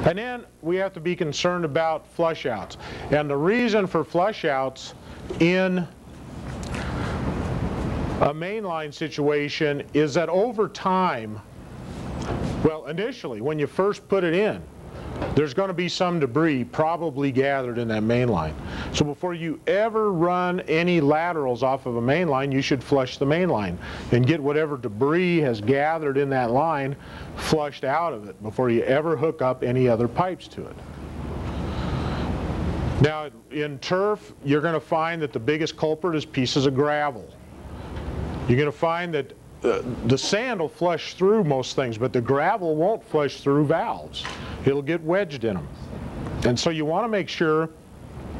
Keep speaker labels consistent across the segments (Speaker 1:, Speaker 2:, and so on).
Speaker 1: And then we have to be concerned about flush outs. And the reason for flush outs in a mainline situation is that over time, well, initially when you first put it in, there's going to be some debris probably gathered in that main line. So before you ever run any laterals off of a main line, you should flush the main line and get whatever debris has gathered in that line flushed out of it before you ever hook up any other pipes to it. Now in turf, you're going to find that the biggest culprit is pieces of gravel. You're going to find that the sand will flush through most things, but the gravel won't flush through valves. It'll get wedged in them. And so you want to make sure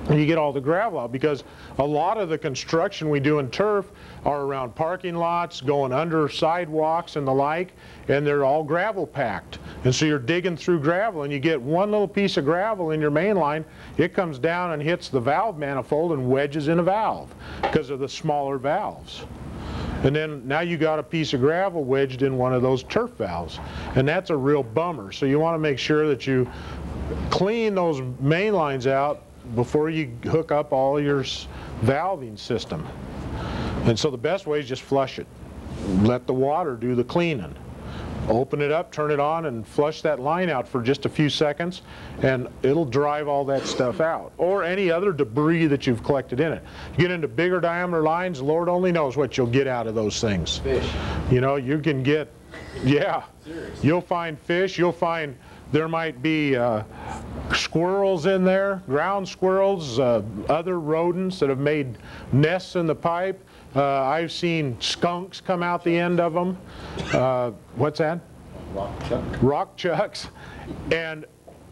Speaker 1: you get all the gravel out, because a lot of the construction we do in turf are around parking lots, going under sidewalks and the like, and they're all gravel packed. And so you're digging through gravel and you get one little piece of gravel in your main line, it comes down and hits the valve manifold and wedges in a valve because of the smaller valves. And then now you got a piece of gravel wedged in one of those turf valves, and that's a real bummer. So you want to make sure that you clean those main lines out before you hook up all your valving system. And so the best way is just flush it. Let the water do the cleaning. Open it up, turn it on, and flush that line out for just a few seconds, and it'll drive all that stuff out, or any other debris that you've collected in it. You get into bigger diameter lines, Lord only knows what you'll get out of those things. Fish. You know, you can get, yeah, seriously. You'll find fish, you'll find there might be squirrels in there, ground squirrels, other rodents that have made nests in the pipe. I've seen skunks come out the end of them. What's that?
Speaker 2: Rock chuck.
Speaker 1: Rock chucks. And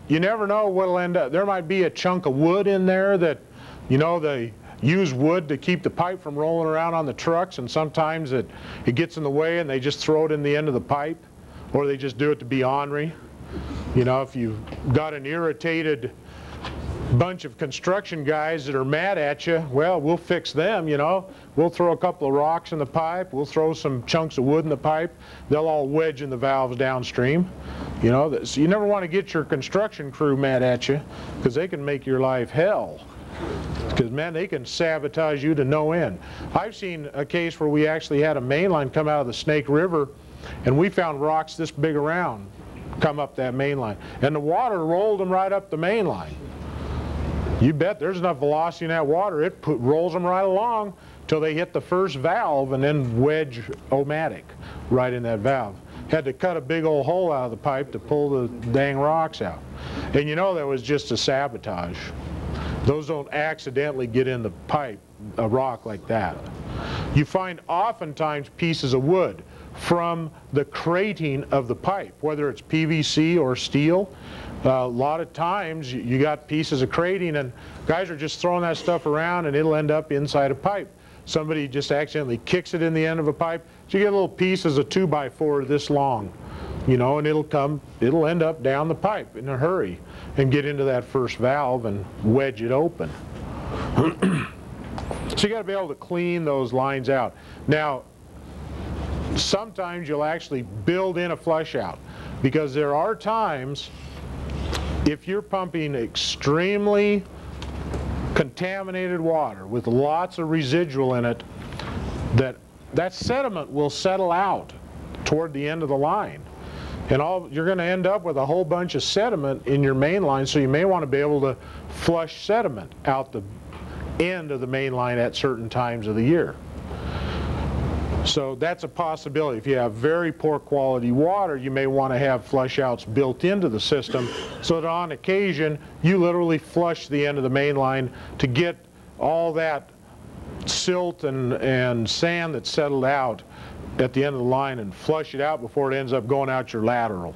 Speaker 1: you never know what'll end up. There might be a chunk of wood in there that, you know, they use wood to keep the pipe from rolling around on the trucks, and sometimes it gets in the way and they just throw it in the end of the pipe, or they just do it to be ornery. You know, if you've got an irritated bunch of construction guys that are mad at you, well, we'll fix them, you know. We'll throw a couple of rocks in the pipe, we'll throw some chunks of wood in the pipe, they'll all wedge in the valves downstream. You know, so you never want to get your construction crew mad at you, because they can make your life hell. Because, man, they can sabotage you to no end. I've seen a case where we actually had a main line come out of the Snake River, and we found rocks this big around come up that main line, and the water rolled them right up the main line. You bet there's enough velocity in that water, it rolls them right along till they hit the first valve and then wedge O-matic right in that valve. Had to cut a big old hole out of the pipe to pull the dang rocks out. And you know that was just a sabotage. Those don't accidentally get in the pipe, a rock like that. You find oftentimes pieces of wood from the crating of the pipe, whether it's PVC or steel. A lot of times you got pieces of crating and guys are just throwing that stuff around and it'll end up inside a pipe. Somebody just accidentally kicks it in the end of a pipe, so you get little pieces of 2x4 this long, you know, and it'll end up down the pipe in a hurry and get into that first valve and wedge it open. So you got to be able to clean those lines out. Now, sometimes you'll actually build in a flush out, because there are times if you're pumping extremely contaminated water with lots of residual in it, that sediment will settle out toward the end of the line, and you're going to end up with a whole bunch of sediment in your main line. So you may want to be able to flush sediment out the end of the main line at certain times of the year. So that's a possibility. If you have very poor quality water, you may want to have flush outs built into the system so that on occasion you literally flush the end of the main line to get all that silt and sand that's settled out at the end of the line and flush it out before it ends up going out your lateral.